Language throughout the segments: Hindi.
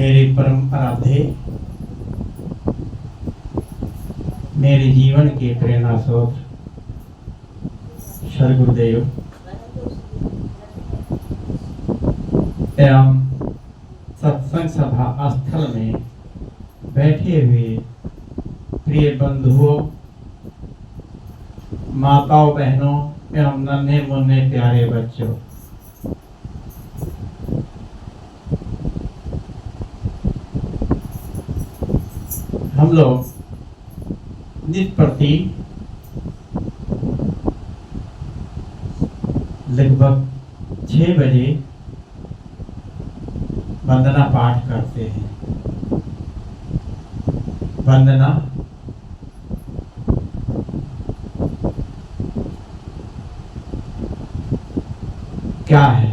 मेरे परम आराध्य, मेरे जीवन के प्रेरणा स्रोत श्री गुरुदेव एवं सत्संग सभा स्थल में बैठे हुए प्रिय बंधुओं, माताओं, बहनों एवं नन्हे मुन्ने प्यारे बच्चों, हम लोग नित्य प्रति लगभग 6 बजे वंदना पाठ करते हैं। वंदना क्या है?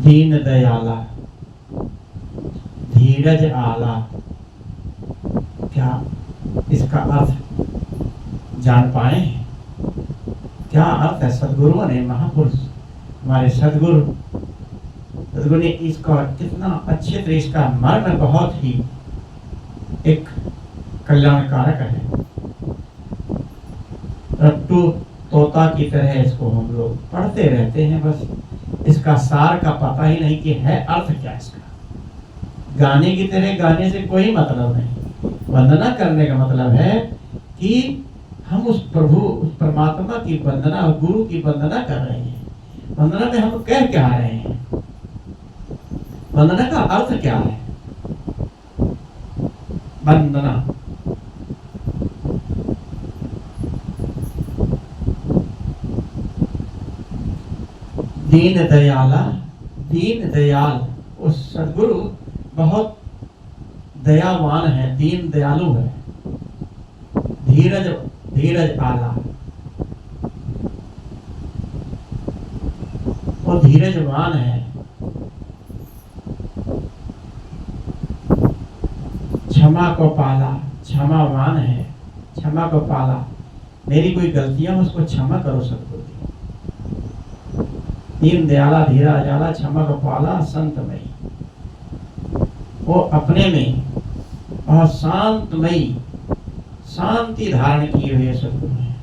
दीन दयाला, धीरज आला, क्या इसका अर्थ जान पाए? क्या अर्थ है? सदगुरुओं ने, महापुरुष हमारे सदगुरु ने इसका कितना अच्छे तरह, इसका मर्म बहुत ही एक कल्याणकारक है। रट्टू तोता की तरह इसको हम लोग पढ़ते रहते हैं, बस इसका सार का पता ही नहीं कि है अर्थ क्या इसका। गाने की तरह गाने से कोई मतलब नहीं। वंदना करने का मतलब है कि हम उस प्रभु, उस परमात्मा की वंदना, गुरु की वंदना कर रहे हैं। वंदना में हम कह क्या रहे हैं? वंदना का अर्थ क्या है? वंदना दीन दयाला, दीन दयाल, उस सदगुरु बहुत दयावान है, दीन दयालु है। धीरज, धीरज आला, वो धीरजवान है। क्षमा को पाला, क्षमावान है, क्षमा को पाला। मेरी कोई गलतियां हो उसको क्षमा करो सदगुरु। दीन दयाला, धीरज आला, क्षमा को पाला, संतमयी, वो अपने में बहुत शांतमयी, शांति धारण किए हुए सदगुरु हैं।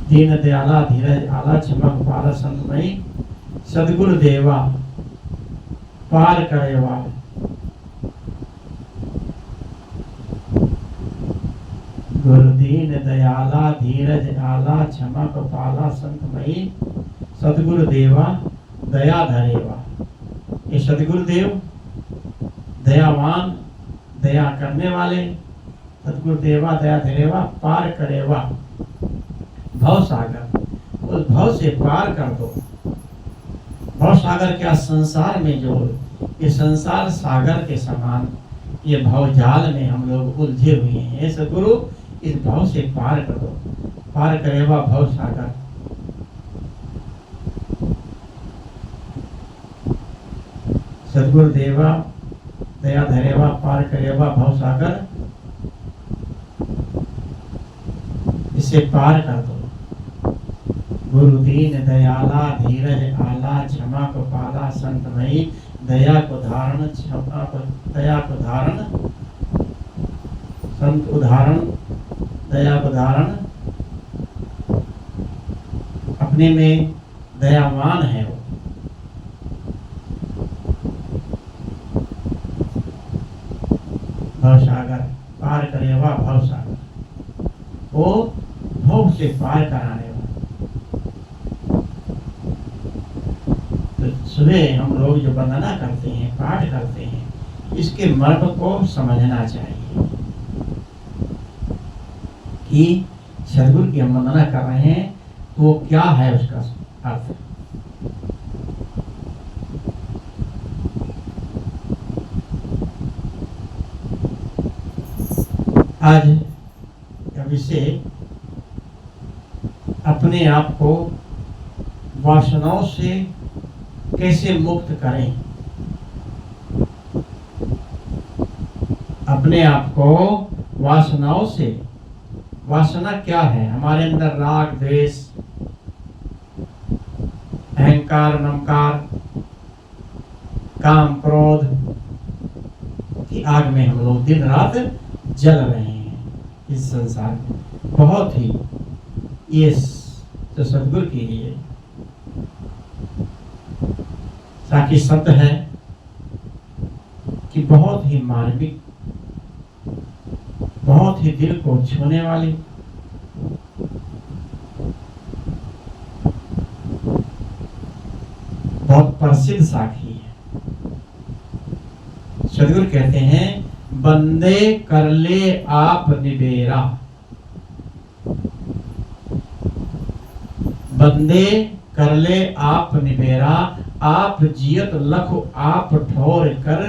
दीन दयाला, धीरज आला, क्षमा को पाला, संतमयी, सदगुरु देवा पार करेवा। गुरु दीन दयाला, धीरज आला, क्षमा को पाला, संतमयी, सदगुरु देवा दया धरेवा। ये सदगुरु देव दयावान, दया करने वाले, सदगुरु देवा दया धरेवा, पार करेवा भव सागर। उस भव से पार कर दो। भव सागर क्या? संसार में जो ये संसार सागर के समान ये भव जाल में हम लोग उलझे हुए हैं। ऐसे गुरु इस भव से पार कर दो। पार करेवा भव सागर। सदगुरु देवा दया धरेवा, पार करेवा भव सागर। इसे पार कर दो। गुरु दीन दयाला, धीरज आला, क्षमा को पाला, संतमयी, दया को धारण, क्षमा को, दया को धारण, संत उदाहरण, दया को धारण, अपने में दयावान है वो। भवसागर, पार करेगा भवसागर, वो भव से पार कराने वाला। तो सुबह हम लोग जो वंदना करते हैं, पाठ करते हैं, इसके मर्म को समझना चाहिए कि सदगुरु की हम वंदना कर रहे हैं तो वो क्या है उसका अर्थ। आज का विषय अपने आप को वासनाओं से कैसे मुक्त करें। अपने आप को वासनाओं से, वासना क्या है? हमारे अंदर राग, द्वेष, अहंकार, ममकार, काम, क्रोध की आग में हम लोग दिन रात जल रहे हैं इस संसार में। बहुत ही ये जो सदगुरु के लिए ताकि सत्य है कि बहुत ही मार्मिक, बहुत ही दिल को छूने वाली, बहुत प्रसिद्ध साखी है। सदगुरु कहते हैं, बंदे कर ले आप निबेरा, बंदे कर ले आप निबेरा, आप जियत लखो आप ठोर कर,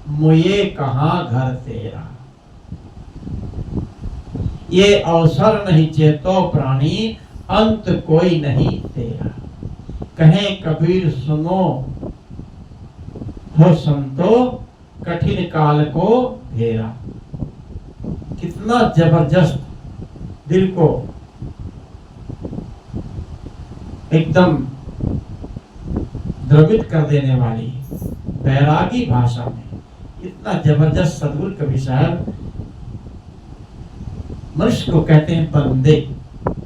मुये कहाँ घर तेरा। ये अवसर नहीं चेतो प्राणी, अंत कोई नहीं तेरा। कहे कबीर सुनो हो संतो, कठिन काल को घेरा। कितना जबरदस्त दिल को एकदम द्रवित कर देने वाली बैरागी भाषा में इतना जबरदस्त सदगुरु कबीर साहब मनुष्य को कहते हैं बंदे।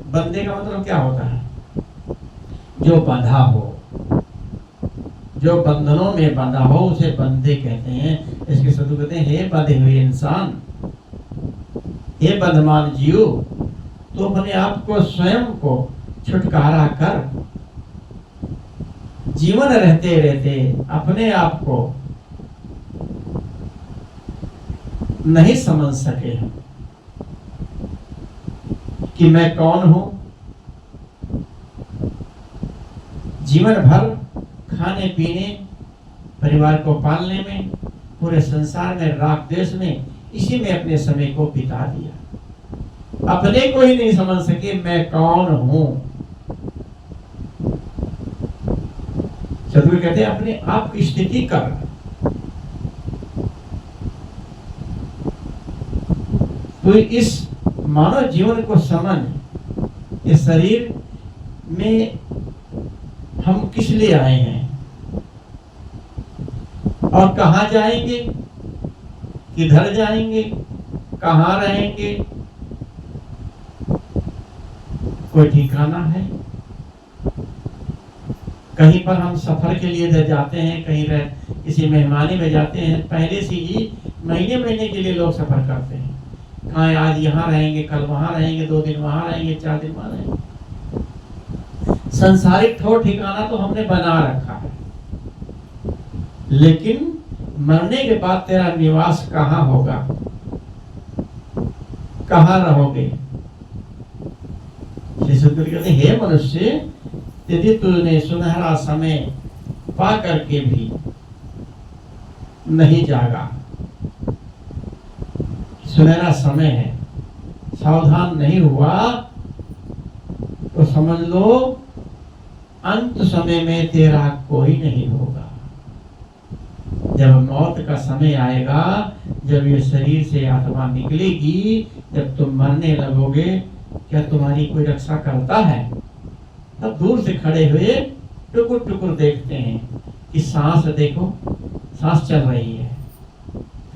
बंदे का मतलब क्या होता है? जो बंधा हो, जो बंधनों में बंधा हो उसे बंदे कहते हैं। इसके सदगुरु कहते हैं, हे बंधे हुए इंसान, हे बंधमान जीव, तो अपने आप को स्वयं को छुटकारा कर। जीवन रहते रहते अपने आप को नहीं समझ सके हम कि मैं कौन हूं। जीवन भर खाने पीने, परिवार को पालने में, पूरे संसार में राग द्वेष में, इसी में अपने समय को बिता दिया। अपने को ही नहीं समझ सके मैं कौन हूं। सदगुरु कहते हैं, अपने आप की स्थिति कर। तो इस मानव जीवन को समझ, इस शरीर में हम किस लिए आए हैं और कहां जाएंगे, किधर जाएंगे, कहां रहेंगे, कोई ठिकाना है? कहीं पर हम सफर के लिए जाते हैं, कहीं किसी मेहमानी में जाते हैं, पहले से ही महीने महीने के लिए लोग सफर करते हैं। कहाँ आज यहाँ रहेंगे, कल वहां रहेंगे, 2 दिन वहां रहेंगे, 4 दिन वहां रहेंगे। संसारिक ठौर ठिकाना तो हमने बना रखा है, लेकिन मरने के बाद तेरा निवास कहाँ होगा, कहाँ रहोगे? कहते, हे मनुष्य, यदि तूने सुनहरा समय पा करके भी नहीं जागा, सुनहरा समय है, सावधान नहीं हुआ, तो समझ लो अंत समय में तेरा कोई नहीं होगा। जब मौत का समय आएगा, जब ये शरीर से आत्मा निकलेगी, जब तुम मरने लगोगे, क्या तुम्हारी कोई रक्षा करता है? तब दूर से खड़े हुए टुकुर टुकुर देखते हैं कि सांस देखो, सांस चल रही है,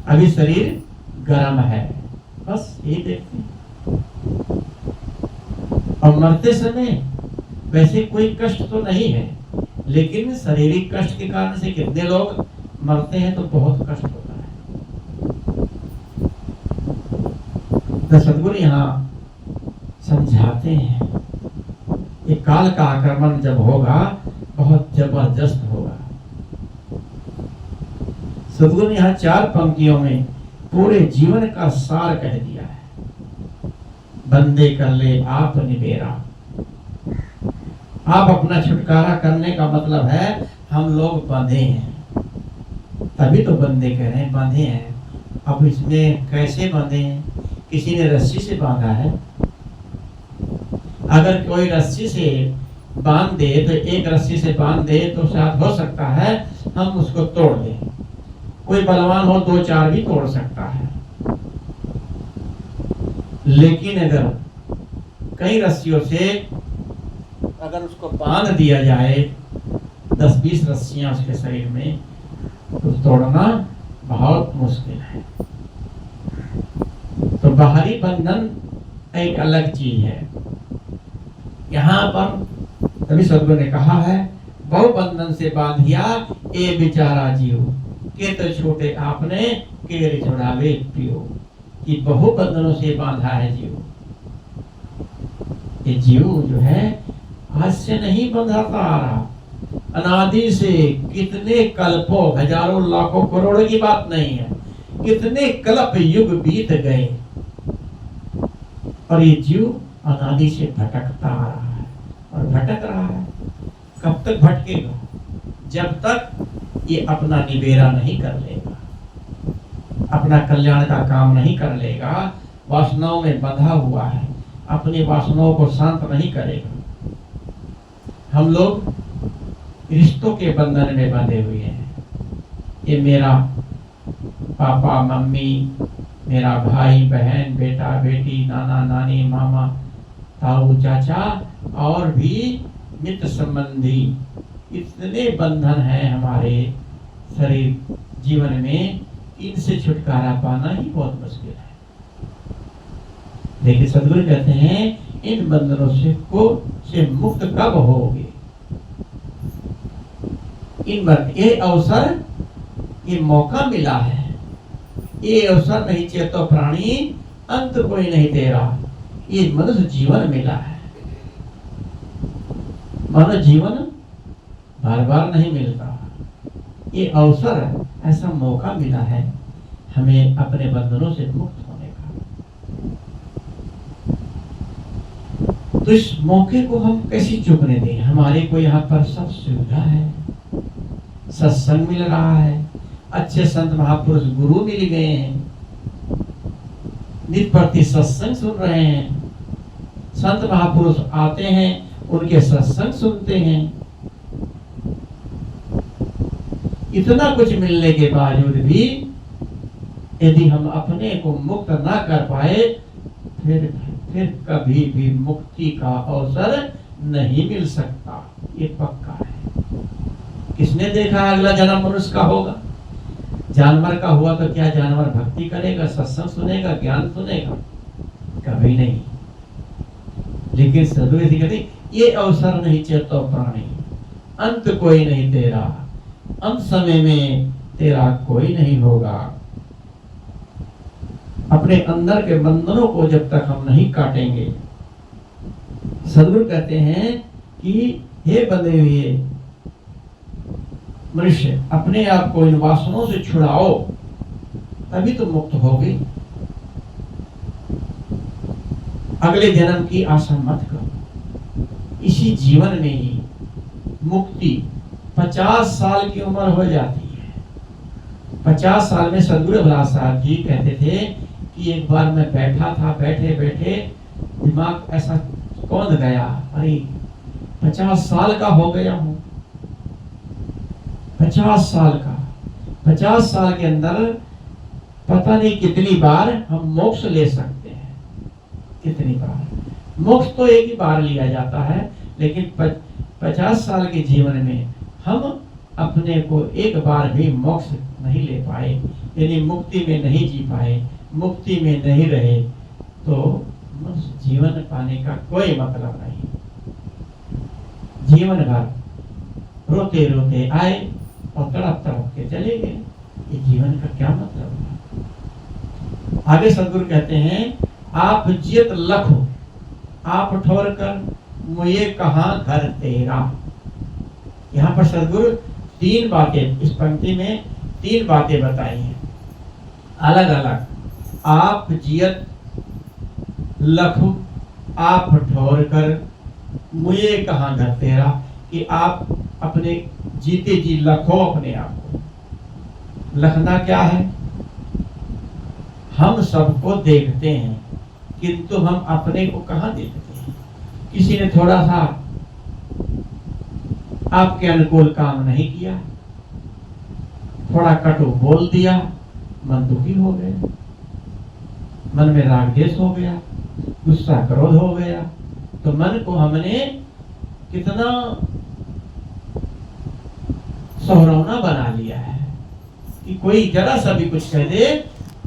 अभी शरीर गर्म है, बस ये देखते हैं। और मरते समय वैसे कोई कष्ट तो नहीं है, लेकिन शारीरिक कष्ट के कारण से कितने लोग मरते हैं तो बहुत कष्ट होता है। तो सदगुरु यहाँ समझाते हैं, ये काल का आक्रमण जब होगा बहुत जबरदस्त होगा। सदगुरु ने यहाँ 4 पंक्तियों में पूरे जीवन का सार कह दिया है। बंदे कर ले आप निबेरा, आप अपना छुटकारा करने का मतलब है हम लोग बंधे हैं, तभी तो बंदे कह रहे हैं, बंधे हैं। अब इसमें कैसे बंधे हैं? किसी ने रस्सी से बांधा है। अगर कोई रस्सी से बांध दे तो एक रस्सी से बांध दे तो शायद हो सकता है हम उसको तोड़ दें। कोई बलवान हो 2-4 भी तोड़ सकता है, लेकिन अगर कई रस्सियों से अगर उसको बांध दिया जाए, 10-20 रस्सियां उसके शरीर में, तो तोड़ना बहुत मुश्किल है। तो बाहरी बंधन एक अलग चीज है। यहाँ पर तभी सद्गुरु ने कहा है, बहु बंधन से बांधिया ए बेचारा जीव, के तो छोटे आपने केर छुड़ावे पियो। कि बहु बंधनों से बांधा है जीव। ये जीव जो है आज से नहीं बंधाता आ रहा, अनादि से कितने कल्पों, हजारों लाखों करोड़ों की बात नहीं है, कितने कल्प युग बीत गए और ये जीव अनादि से भटकता आ रहा है और भटक रहा है। कब तक भटकेगा? जब तक ये अपना निबेरा नहीं कर लेगा, अपना कल्याण का काम नहीं कर लेगा, वासनाओं में बंधा हुआ है, अपनी वासनाओं को शांत नहीं करेगा। हम लोग रिश्तों के बंधन में बंधे हुए हैं। ये मेरा पापा मम्मी, मेरा भाई बहन, बेटा बेटी, नाना नानी, मामा ताऊ चाचा और भी मित्र संबंधी, इतने बंधन हैं हमारे शरीर जीवन में, इनसे छुटकारा पाना ही बहुत मुश्किल है। लेकिन सद्गुरु कहते हैं इन बंधनों से मुक्त कब होगे? ये अवसर, ये मौका मिला है, ये अवसर नहीं चेतो प्राणी अंत कोई नहीं तेरा। ये मनुष्य जीवन मिला है। मानव जीवन बार बार नहीं मिलता। ये अवसर, ऐसा मौका मिला है हमें अपने बंधनों से मुक्त होने का। तो इस मौके को हम कैसे चूकने दें? हमारे को यहाँ पर सब सुविधा है, सत्संग मिल रहा है, अच्छे संत महापुरुष गुरु मिल गए हैं, नित्य प्रति सत्संग सुन रहे हैं, संत महापुरुष आते हैं, उनके सत्संग सुनते हैं। इतना कुछ मिलने के बावजूद भी यदि हम अपने को मुक्त ना कर पाए, फिर कभी भी मुक्ति का अवसर नहीं मिल सकता। ये पक्का है। किसने देखा अगला जन्म मनुष्य का होगा? जानवर का हुआ तो क्या जानवर भक्ति करेगा, सत्संग सुनेगा, ज्ञान सुनेगा? कभी नहीं। लेकिन सद्गुरु जी कहते ये अवसर नहीं चेतो प्राणी, अंत कोई नहीं तेरा, अंत समय में तेरा कोई नहीं होगा। अपने अंदर के बंधनों को जब तक हम नहीं काटेंगे, सद्गुरु कहते हैं कि हे बंधे हुए मनुष्य, अपने आप को इन वासनाओं से छुड़ाओ, तभी तो मुक्त होगी। अगले जन्म की आशा मत करो, इसी जीवन में ही मुक्ति 50 साल की उम्र हो जाती है। 50 साल में सद्गुरु रघुनाथ साहब जी कहते थे कि एक बार मैं बैठा था, बैठे बैठे दिमाग ऐसा कौंध गया, अरे 50 साल का हो गया हूँ। 50 साल का, 50 साल के अंदर पता नहीं कितनी बार हम मोक्ष ले सकते हैं। कितनी बार मोक्ष तो एक ही बार लिया जाता है, लेकिन 50 साल के जीवन में हम अपने को एक बार भी मोक्ष नहीं ले पाए, यानी मुक्ति में नहीं जी पाए, मुक्ति में नहीं रहे, तो जीवन पाने का कोई मतलब नहीं। जीवन भर रोते रोते आए और तड़प तड़प के चले गए, ये जीवन का क्या मतलब है? आगे सद्गुरु कहते हैं आप जियत लखो, आप ठोर कर मुझे कहाँ घर तेरा। यहाँ पर सद्गुरु 3 बातें, इस पंक्ति में 3 बातें बताई हैं अलग अलग। आप जियत लखो, आप ठोर कर मुझे कहाँ घर तेरा, कि आप अपने जीते जी लखो अपने आप को। लखना क्या है? हम सबको देखते हैं, किंतु हम अपने को कहाँ देखते हैं? किसी ने थोड़ा सा आपके अनुकूल काम नहीं किया, थोड़ा कटु बोल दिया, मन दुखी हो गया, मन में राग द्वेष हो गया, गुस्सा क्रोध हो गया, तो मन को हमने कितना सोहरौना बना लिया है कि कोई जरा सा भी कुछ कह दे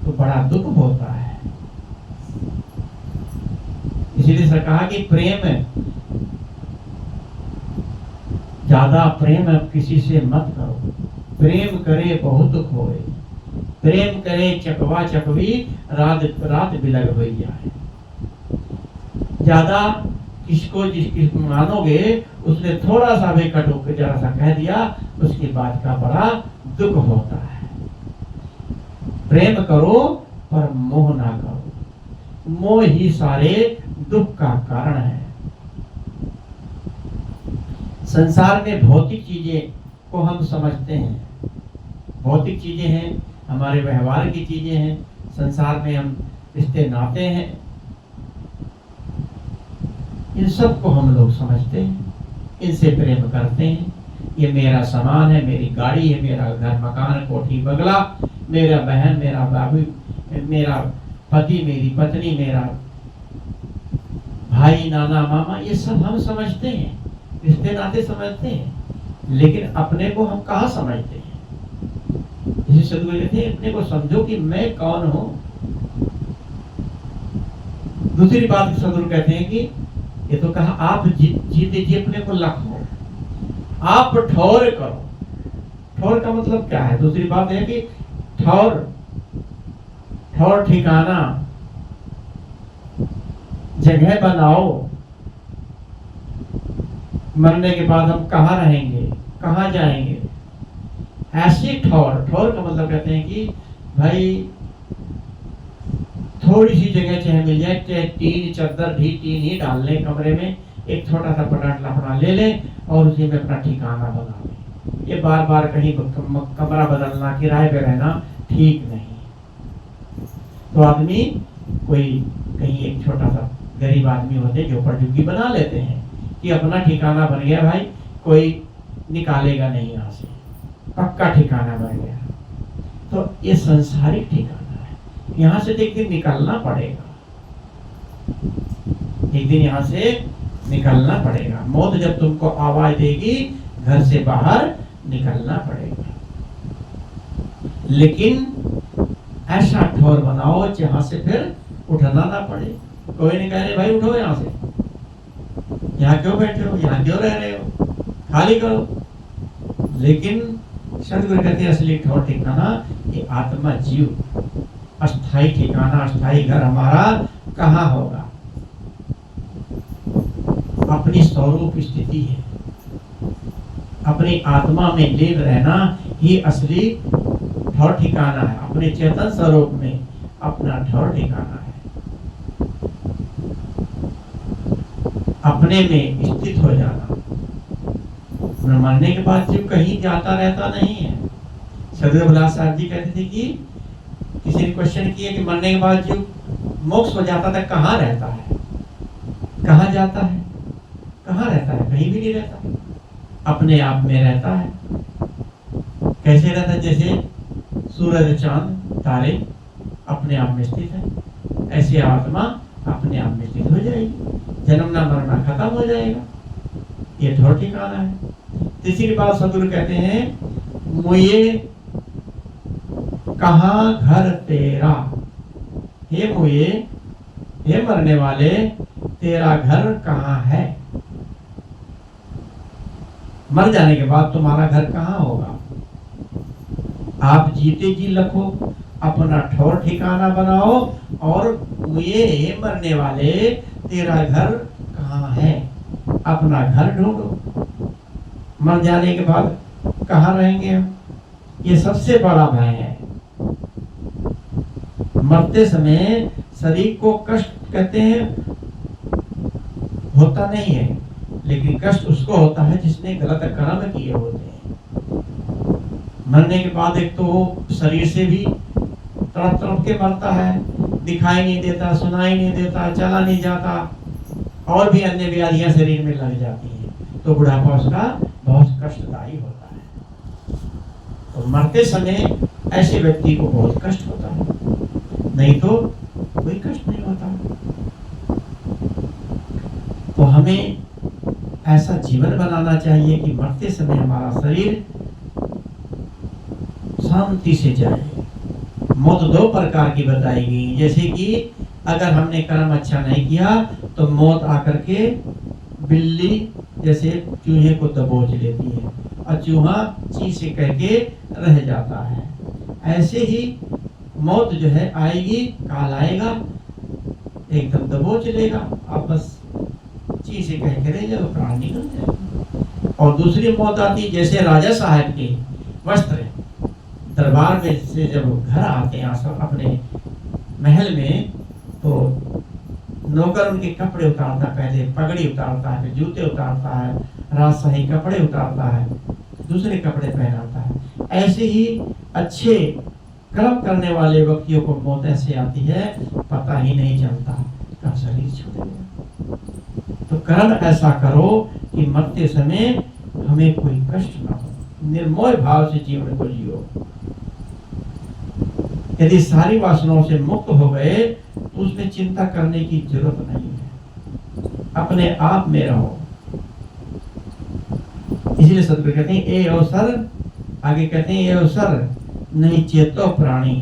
तो बड़ा दुख होता है। इसीलिए सर कहा कि प्रेम, ज्यादा प्रेम अब किसी से मत करो। प्रेम करे बहुत खोए, प्रेम करे चकवा चकवी, रात रात बिलग हो जाए। ज्यादा किसको मानोगे, उसने थोड़ा सा भी कटो जरा सा कह दिया, उसकी बात का बड़ा दुख होता है। प्रेम करो पर मोह ना करो, मोह ही सारे दुख का कारण है। संसार में भौतिक चीजें को हम समझते हैं, भौतिक चीजें हैं, हमारे व्यवहार की चीजें हैं, संसार में हम रिश्ते नाते हैं, इन सब को हम लोग समझते हैं, इनसे प्रेम करते हैं। ये मेरा सामान है, मेरी गाड़ी है, मेरा घर मकान कोठी बंगला, मेरा बहन, मेरा बाबू, मेरा पति, मेरी पत्नी, मेरा भाई, नाना मामा, ये सब हम समझते हैं, रिश्ते नाते समझते हैं। लेकिन अपने को हम कहाँ समझते हैं? इसी सदगुरु कहते हैं अपने को समझो कि मैं कौन हूं। दूसरी बात सदगुरु कहते हैं कि ये तो कहा आप जी दीजिए अपने को लखो, आप ठौर करो। ठौर का मतलब क्या है? दूसरी बात है कि ठौर, ठौर ठिकाना, जगह बनाओ। मरने के बाद हम कहाँ रहेंगे, कहाँ जाएंगे, ऐसी ठौर। ठौर का मतलब कहते हैं कि भाई थोड़ी सी जगह चाहे मिल जाए, चाहे टीन चद्दर भी टीन ही डाल लें कमरे में, एक छोटा सा पटाट लपड़ा ले लें और उसी में अपना ठिकाना बना लें। ये बार बार कहीं कमरा बदलना, किराए पे रहना ठीक नहीं। तो आदमी कोई कहीं एक छोटा सा गरीब आदमी होते जो झुग्गी बना लेते हैं कि अपना ठिकाना बन गया भाई, कोई निकालेगा नहीं यहाँ से, पक्का ठिकाना बन गया। तो ये संसारिक ठिकाना है, यहाँ से एक दिन निकलना पड़ेगा, एक दिन यहाँ से निकलना पड़ेगा। मौत जब तुमको आवाज देगी घर से बाहर निकलना पड़ेगा। लेकिन ऐसा ठौर बनाओ जहाँ से फिर उठना ना पड़े। कोई नहीं कह रहे भाई उठो यहाँ से, यहाँ क्यों बैठे हो, यहाँ क्यों रह रहे हो, खाली करो। लेकिन सदगुरु कहते हैं असली ठौर ठिकाना ये आत्मा जीव, अस्थाई ठिकाना, अस्थाई घर हमारा कहाँ होगा? अपनी स्वरूप स्थिति है, अपनी आत्मा में लीन रहना ही असली ठौर ठिकाना है। अपने चेतन स्वरूप में अपना ठौर ठिकाना है, अपने में स्थित हो जाना। मरने के बाद जीव कहीं जाता रहता नहीं है। सदगुरु बिलास साहब जी कहते थे कि किसी ने क्वेश्चन किया कि मरने के बाद जीव मोक्ष हो जाता था, कहाँ रहता है, कहाँ जाता है, कहाँ रहता है? कहीं भी नहीं रहता, अपने आप में रहता है। कैसे रहता है? जैसे सूरज चांद तारे अपने आप में स्थित है, ऐसे आत्मा अपने आप में स्थित हो जाएगी, जन्मना मरना खत्म हो जाएगा। ये ठौर ठिकाना है। तीसरी बात सदगुरु कहते हैं मुझे कहाँ घर तेरा, हे मुझे, हे मरने वाले, तेरा घर कहाँ है? मर जाने के बाद तुम्हारा घर कहाँ होगा? आप जीते जी लखो, अपना ठौर ठिकाना बनाओ और मुझे मरने वाले तेरा घर कहाँ है, अपना घर ढूंढो। मर जाने के बाद कहाँ रहेंगे हम? ये सबसे बड़ा भय है। मरते समय शरीर को कष्ट कहते हैं होता नहीं है, लेकिन कष्ट उसको होता है जिसने गलत कर्म किए होते हैं। मरने के बाद एक तो शरीर से भी तड़प तड़प के मरता है, दिखाई नहीं देता, सुनाई नहीं देता, चला नहीं जाता, और भी अन्य व्याधियां शरीर में लग जाती हैं, तो बुढ़ापा उसका बहुत कष्टदायी होता है। तो मरते समय ऐसे व्यक्ति को बहुत कष्ट होता है, नहीं तो कोई कष्ट नहीं होता। तो हमें ऐसा जीवन बनाना चाहिए कि मरते समय हमारा शरीर शांति से जाए। मौत दो प्रकार की बताई गई, जैसे कि अगर हमने कर्म अच्छा नहीं किया तो मौत आकर के बिल्ली जैसे चूहे को दबोच लेती है और चूहा ची से कह के रह जाता है। ऐसे ही मौत जो है आएगी, काल आएगा, एकदम दबोच लेगा, आप बस ची से कह के रह जाओ, प्राण निकल जाएगा। और दूसरी मौत आती जैसे राजा साहब के वस्त्र दरबार में से जब घर आते हैं सब अपने महल में, तो नौकर उनके कपड़े उतारता, पहले पगड़ी उतारता है, फिर जूते उतारता है, राजशाही कपड़े उतारता है, दूसरे कपड़े पहनाता है। ऐसे ही अच्छे कर्म करने वाले व्यक्तियों को मौत ऐसे आती है, पता ही नहीं चलता कब शरीर छूटेगा। तो कर्म ऐसा करो कि मरते समय हमें कोई कष्ट ना हो, निर्मोह भाव से जीवन को जियो। यदि सारी वासनाओं से मुक्त हो गए तो उसमें चिंता करने की जरूरत नहीं है, अपने आप में रहो। इसलिए सदगुरु कहते हैं ए अवसर, आगे कहते हैं ये अवसर नहीं चेतो प्राणी,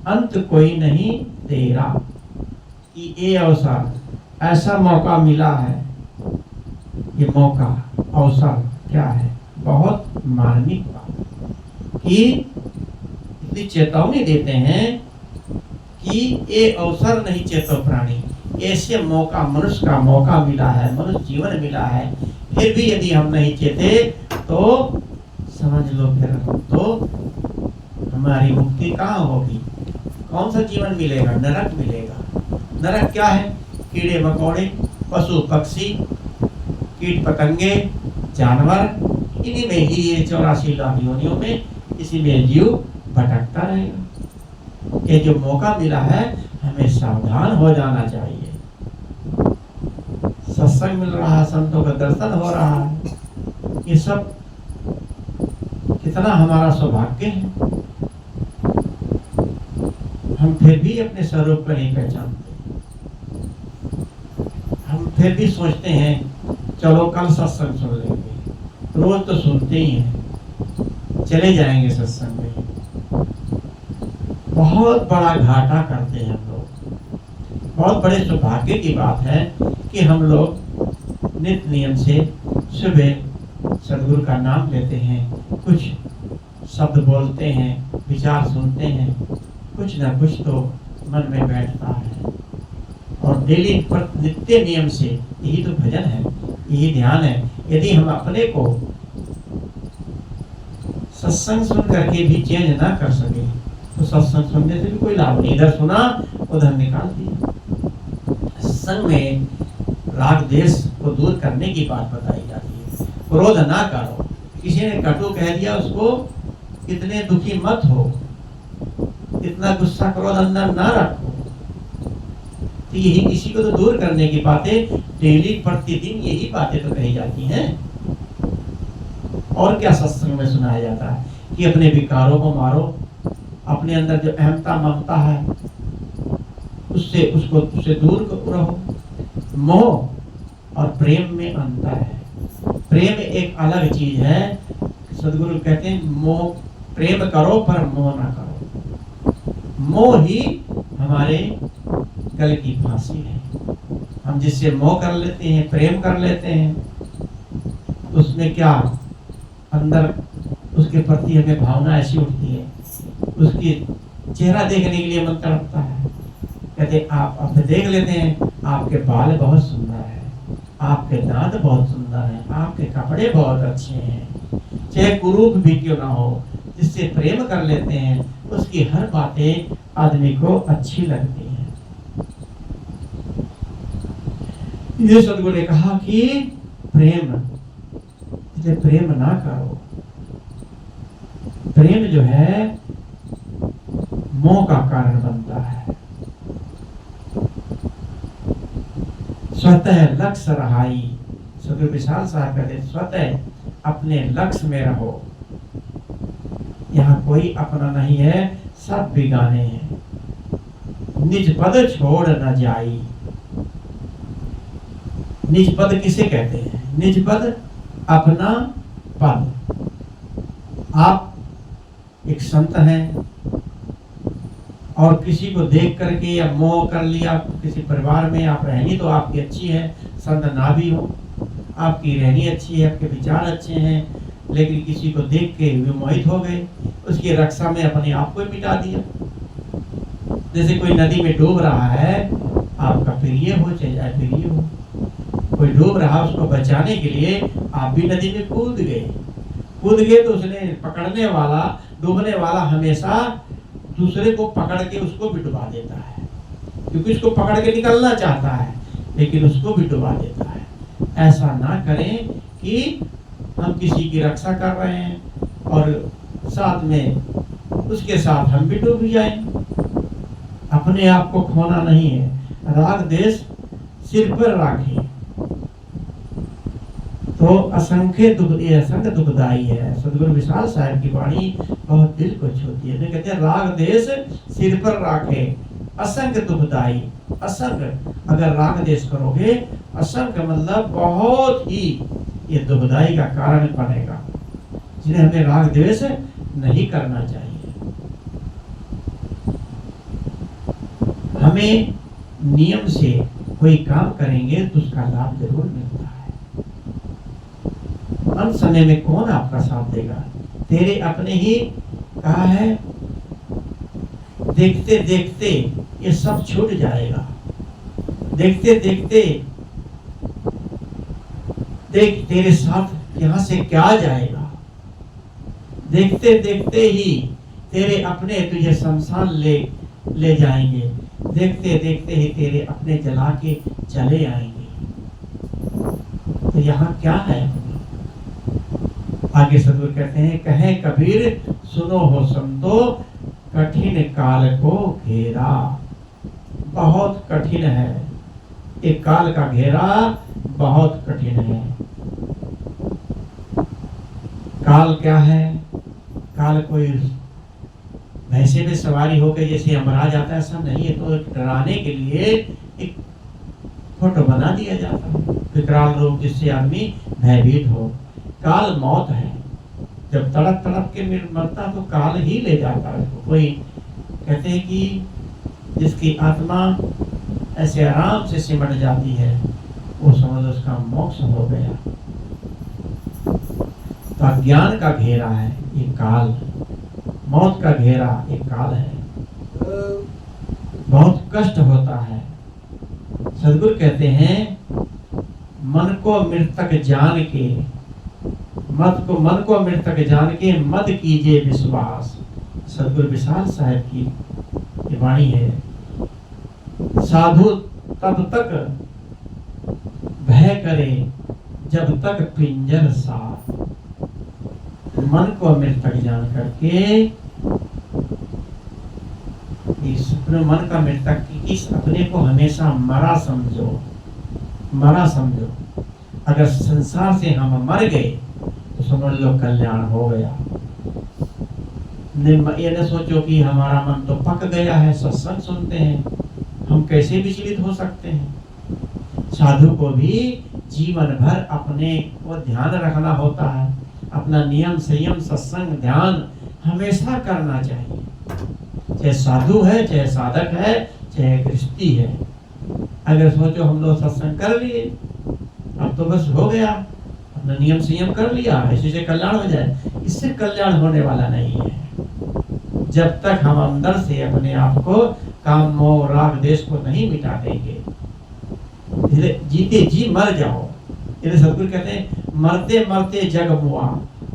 अंत कोई नहीं तेरा। कि ये अवसर, ऐसा मौका मिला है, ये मौका अवसर क्या है, बहुत मार्मिक बात कि इतनी चेतावनी देते हैं कि ये अवसर नहीं चेतो प्राणी। ऐसे मौका मनुष्य का मौका मिला है, मनुष्य जीवन मिला है, फिर भी यदि हम नहीं चेते तो समझ लो फिर हम तो हमारी मुक्ति कहाँ होगी, कौन सा जीवन मिलेगा, नरक मिलेगा। नरक क्या है, कीड़े मकोड़े, पशु पक्षी, कीट पतंगे, जानवर, इन्हीं में ही ये 84 लाख योनियों में इसी में जीव भटकता रहेगा। ये जो मौका मिला है हमें सावधान हो जाना चाहिए। सत्संग मिल रहा है, संतों का दर्शन हो रहा है, ये सब कितना हमारा सौभाग्य है। हम फिर भी अपने स्वरूप को नहीं पहचानते, हम फिर भी सोचते हैं चलो कल सत्संग सुन लेंगे, रोज तो सुनते ही हैं, चले जाएंगे सत्संग में। बहुत बड़ा घाटा करते हैं हम लोग। बहुत बड़े सौभाग्य की बात है कि हम लोग नित्य नियम से सुबह सदगुरु का नाम लेते हैं, कुछ शब्द बोलते हैं, विचार सुनते हैं, कुछ ना कुछ तो मन में बैठता है। और डेली पर नित्य नियम से यही तो भजन है, यही ध्यान है। यदि हम अपने को सत्संग सुन करके भी चेंज ना कर सके तो सत्संग सुनने से भी कोई लाभ नहीं। इधर सुना उधर निकाल दिया। सत्संग में राग द्वेष को दूर करने की बात बताई जाती है। क्रोध ना करो, किसी ने कटु कह दिया उसको इतने दुखी मत हो, इतना गुस्सा क्रोध अंदर ना रखो। तो यही किसी को तो दूर करने की बातें डेली प्रतिदिन यही बातें तो कही जाती हैं। और क्या सत्संग में सुनाया जाता है कि अपने विकारों को मारो, अपने अंदर जो अहमता ममता है उससे दूर रहो। मोह और प्रेम में अंतर है। प्रेम एक अलग चीज है। सदगुरु कहते हैं मोह प्रेम करो पर मोह ना करो। मोह ही हमारे गल की फांसी है। हम जिससे मोह कर लेते हैं, प्रेम कर लेते हैं, उसमें क्या अंदर उसके प्रति हमें भावना ऐसी उठती है, उसकी चेहरा देखने के लिए मन तड़पता है। कहते आप अपने देख लेते हैं, आपके बाल बहुत सुंदर है, आपके दांत बहुत सुंदर है, आपके कपड़े बहुत अच्छे हैं, चाहे कुरूप भी क्यों ना हो, जिससे प्रेम कर लेते हैं उसकी हर बातें आदमी को अच्छी लगती हैं। ये सदगुरु ने कहा कि प्रेम, इसलिए प्रेम ना करो। प्रेम जो है मोह का कारण बनता है। स्वतः लक्ष्य रहाई, सदगुरु विशाल साहब कहते स्वतः अपने लक्ष्य में रहो। यहाँ कोई अपना नहीं है, सब बिगाने हैं। निज पद छोड़ न जाई, निज पद किसे कहते हैं? निज पद अपना पद। आप एक संत हैं और किसी को देख करके या मोह कर लिया, किसी परिवार में आप रहनी तो आपकी अच्छी है, संत ना भी हो, आपकी रहनी अच्छी है, आपके विचार अच्छे हैं, लेकिन किसी को देख के विमोहित हो गए, उसकी रक्षा में अपने आप को मिटा दिया। जैसे कोई नदी में डूब रहा है, आपका प्रिय हो चाहे अप्रिय हो, कोई डूब रहा, उसको बचाने के लिए आप भी नदी में कूद गए तो उसने पकड़ने वाला, डूबने वाला हमेशा दूसरे को पकड़ के उसको भी डुबा देता है, क्योंकि उसको पकड़ के निकलना चाहता है लेकिन उसको भी डुबा देता है। ऐसा ना करें कि हम किसी की रक्षा कर रहे हैं और साथ में उसके साथ हम भी डूब जाएं। अपने आप को खोना नहीं है। राग देश सिर पर राखे तो असंख्य दुखदाई है। सदगुरु विशाल साहब की वाणी बहुत दिल को छूती है। कहते हैं राग देश सिर पर राखे असंख्य दुखदाई। असंख्य अगर राग देश करोगे, असंख्य मतलब बहुत ही ये दुखदाई का कारण बनेगा, जिन्हें हमें राग द्वेष नहीं करना चाहिए। हमें नियम से कोई काम करेंगे तो उसका लाभ जरूर मिलता है। अंत समय में कौन आपका साथ देगा? तेरे अपने ही कहा है, देखते देखते ये सब छूट जाएगा। देखते देखते देख तेरे साथ यहाँ से क्या जाएगा। देखते देखते ही तेरे अपने तुझे शमशान ले जाएंगे। देखते देखते ही तेरे अपने जला के चले आएंगे। तो यहाँ क्या है? आगे सदगुरु कहते हैं, कहे कबीर सुनो हो संतो, कठिन काल को घेरा। बहुत कठिन है, एक काल का घेरा बहुत कठिन है। काल क्या है? काल कोई भैंसे में सवारी होकर जैसे अमरा जाता है, ऐसा नहीं है। तो डराने के लिए एक फोटो बना दिया जाता है, विकराल रूप, जिससे आदमी भयभीत हो। काल मौत है। जब तड़प तड़प के मरता तो काल ही ले जाता है। कोई कहते हैं कि जिसकी आत्मा ऐसे आराम से सिमट जाती है, वो समझ उसका मोक्ष हो गया। तो अज्ञान का घेरा है ये काल, मौत का घेरा एक काल है। बहुत कष्ट होता है। सदगुरु कहते हैं, मन को मृतक जान के, मन को मृतक जान के मत कीजिए विश्वास। सदगुरु विशाल साहब की वाणी है। साधु तब तक भय करे जब तक पिंजर साथ। मन को मृतक जान करके, इस अपने मन का मृतक, इस अपने को हमेशा मरा समझो, मरा समझो। अगर संसार से हम मर गए तो समझ लो कल्याण हो गया। ये न सोचो कि हमारा मन तो पक गया है, सत्संग सुनते हैं, हम कैसे विचलित हो सकते हैं। साधु को भी जीवन भर अपने को ध्यान रखना होता है। अपना नियम संयम सत्संग ध्यान हमेशा करना चाहिए। चाहे साधु है, चाहे साधक है, चाहे गृहस्थी है। अगर सोचो हम लोग सत्संग कर लिए, अब तो बस हो गया, अपना नियम संयम कर लिया, ऐसे से कल्याण हो जाए, इससे कल्याण होने वाला नहीं है। जब तक हम अंदर से अपने आप को काम मोह राग देश को नहीं मिटा देंगे, जीते जी मर जाओ। ये सदगुरु कहते हैं, मरते मरते जग मुआ,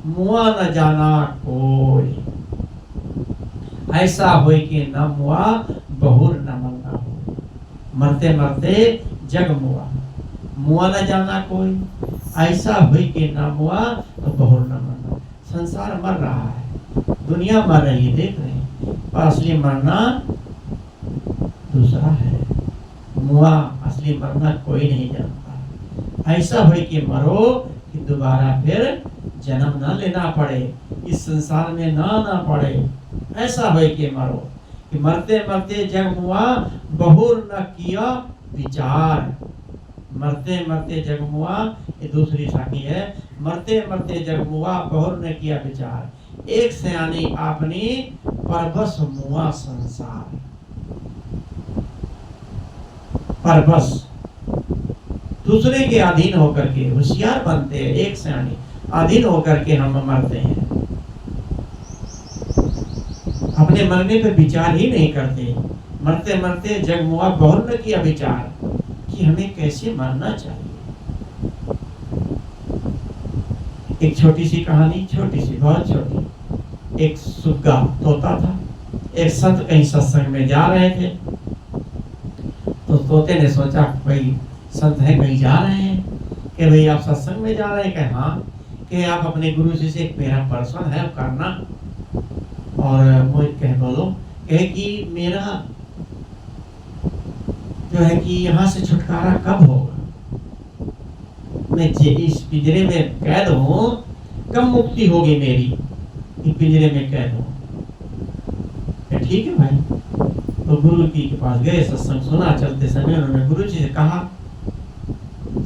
मुआ न जाना कोई। ऐसा होए कि न मुआ बहुर न मरना हो। मरते मरते जग मुआ, मुआ न जाना कोई। ऐसा हुई कि ना मुआ तो बहुर न मरना। संसार मर रहा है, दुनिया मर रही है, देख रहे हैं, पर असली मरना दूसरा है। मुआ असली मरना कोई नहीं जानता। ऐसा हुई कि मरो कि दोबारा फिर जन्म ना लेना पड़े, इस संसार में ना पड़े। ऐसा हुई कि मरो कि मरते मरते जग मुआ बहुर न किया विचार। मरते मरते जगमुआ, ये दूसरी साखी है। मरते मरते जगमुआ, बहुर ने किया विचार, एक सयानी आपनी, परबस मुआ संसार। परबस, दूसरे के अधीन होकर के होशियार बनते हैं, एक सयानी अधीन होकर के हम मरते हैं। अपने मरने पे विचार ही नहीं करते। मरते मरते जगमुआ, बहुर ने किया विचार कि हमें कैसे मरना चाहिए। एक छोटी सी कहानी, छोटी सी, बहुत छोटी। एक सुग्गा तोता था। एक संत कहीं सत्संग में जा रहे थे, तो तोते ने सोचा भाई संत है कहीं जा रहे हैं, कि भाई आप सत्संग में जा रहे हैं? कहे हाँ। कि आप अपने गुरु जी से एक मेरा प्रश्न है करना, और मुझे कह बोलो। कहे कि मेरा जो है कि यहाँ से छुटकारा कब होगा? मैं इस पिंजरे में कैद हूँ, कब मुक्ति होगी मेरी? इस पिंजरे में कैद हूँ। ठीक है भाई। तो गुरु जी के पास गए, सत्संग सुना। चलते समय उन्होंने गुरु जी से कहा,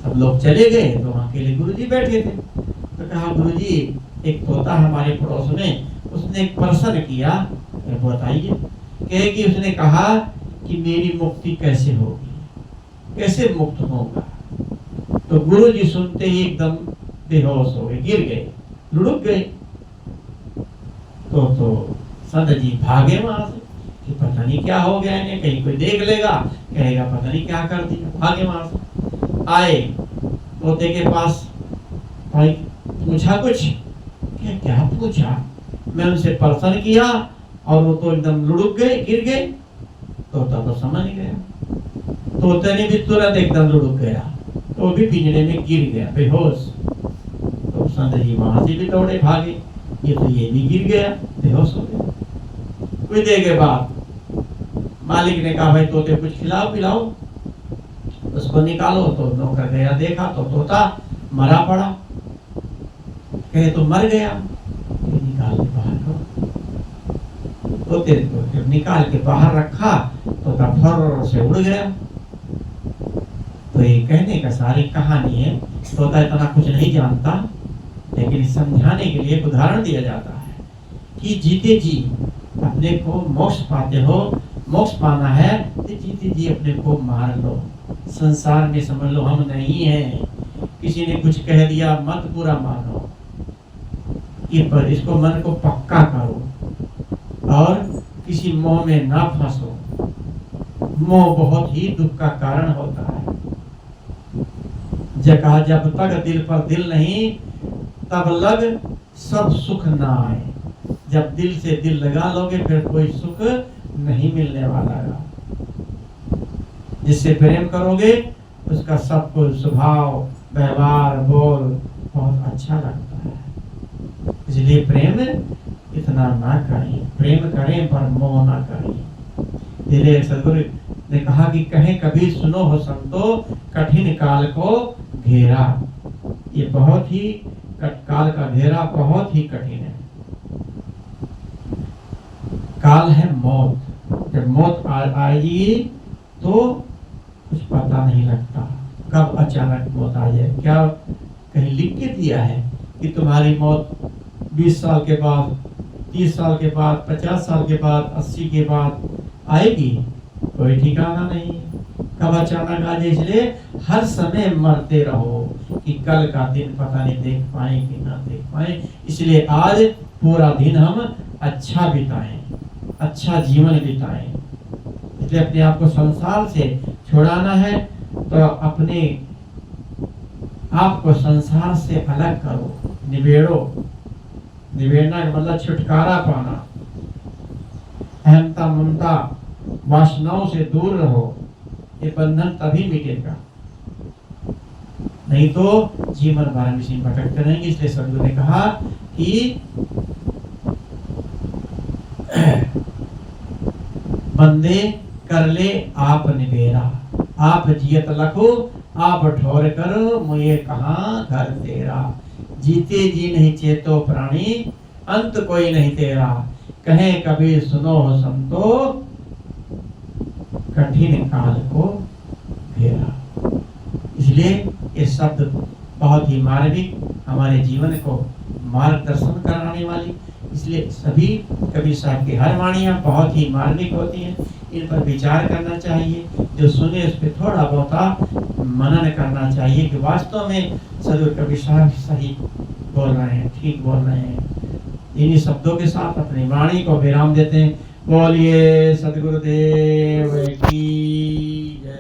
सब लोग चले गए तो वहाँ अकेले गुरु जी बैठे थे। तो कहा गुरु जी, एक तोता हमारे पड़ोस में, उसने एक प्रश्न किया, बताइए। कहे कि उसने कहा कि मेरी मुक्ति कैसे होगी, कैसे मुक्त होगा? तो गुरु जी सुनते ही एकदम बेहोश हो गए, गिर गए, लुढ़क गए। तो संत जी भागे वहां से कि पता नहीं क्या हो गया इन्हें, कहीं कोई देख लेगा, कहेगा पता नहीं क्या कर दिया। भागे वहां से आए तोते के पास, भाई पूछा कुछ? क्या पूछा? मैं उनसे प्रश्न किया और वो तो एकदम लुढ़क गए, गिर गए। तोता तो समझ गया, तोते ने भी तुरंत एकदम लुढ़क गया, तो भी पिंजरे में गिर गया बेहोश। तो संत जी वहां से भी दौड़े भागे, ये भी गिर गया, बेहोश हो गया। कुछ देर के बाद मालिक ने कहा भाई तोते कुछ खिलाओ पिलाओ, उसको निकालो। तो नौकर गया, देखा तो तोता मरा पड़ा। कहे तो मर गया, निकाल के बाहर करो। तोते को जब निकाल के बाहर रखा, तोता फर से उड़ गया। तो ये कहने का सारी कहानी है, तोता इतना कुछ नहीं जानता, लेकिन समझाने के लिए एक उदाहरण दिया जाता है कि जीते जी अपने को मोक्ष पाते हो, मोक्ष पाना है तो जीते जी अपने को मार लो। संसार में समझ लो हम नहीं हैं, किसी ने कुछ कह दिया मत बुरा मानो, ये पर इसको मन को पक्का करो और किसी मोह में ना फंसो। मोह बहुत ही दुख का कारण होता है। जब तक दिल पर दिल नहीं, तब लग सब सुख ना आए। जब दिल से दिल लगा लोगे फिर कोई सुख नहीं मिलने वाला है। जिससे प्रेम करोगे उसका सब कुछ स्वभाव, व्यवहार, बोल बहुत अच्छा लगता है। इसलिए प्रेम इतना ना करें, प्रेम करें पर मोह ना करें। धीरे सदगुरु ने कहा कि कहे कभी सुनो हो संतो, कठिन काल को घेरा। ये बहुत ही काल का घेरा बहुत ही कठिन है। काल है मौत। जब मौत आएगी तो कुछ पता नहीं लगता कब अचानक मौत आ जाए। क्या कहीं लिख के दिया है कि तुम्हारी मौत 20 साल के बाद, 30 साल के बाद, 50 साल के बाद, 80 के बाद आएगी? कोई ठिकाना नहीं, कब अचानक आ जाए। इसलिए हर समय मरते रहो कि कल का दिन पता नहीं देख पाए कि ना देख पाए। इसलिए आज पूरा दिन हम अच्छा बिताएं, अच्छा जीवन बिताएं। इसलिए अपने आप को संसार से छुड़ाना है तो अपने आप को संसार से अलग करो, निबेड़ो। निबेड़ना का मतलब छुटकारा पाना। अहंता, ममता, वासनाओं से दूर रहो। ये बंधन तभी मिटेगा, नहीं तो जीवन भर हम इसी में भटकते रहेंगे। इसलिए सदगुरु ने कहा कि बंदे कर ले आप निबेरा, आप जियत लखो आप ठोर कर, मुझे कहाँ घर तेरा। जीते जी नहीं चेतो प्राणी, अंत कोई नहीं तेरा। कहे कभी सुनो हो संतो, कठिन काल को घेरा। इसलिए इसलिए ये शब्द बहुत ही मार्मिक, हमारे जीवन को मार्गदर्शन कराने वाली, इसलिए सभी कबीर साहब की हर वाणियाँ बहुत ही मार्मिक होती हैं। इन पर विचार करना चाहिए, जो सुने उस पर थोड़ा बहुत मनन करना चाहिए कि वास्तव में सदगुरु कबीर साहब सही बोल रहे हैं, ठीक बोल रहे हैं। इन्हीं शब्दों के साथ अपनी वाणी को विराम देते हैं। बोलिए सदगुरुदेव की जय।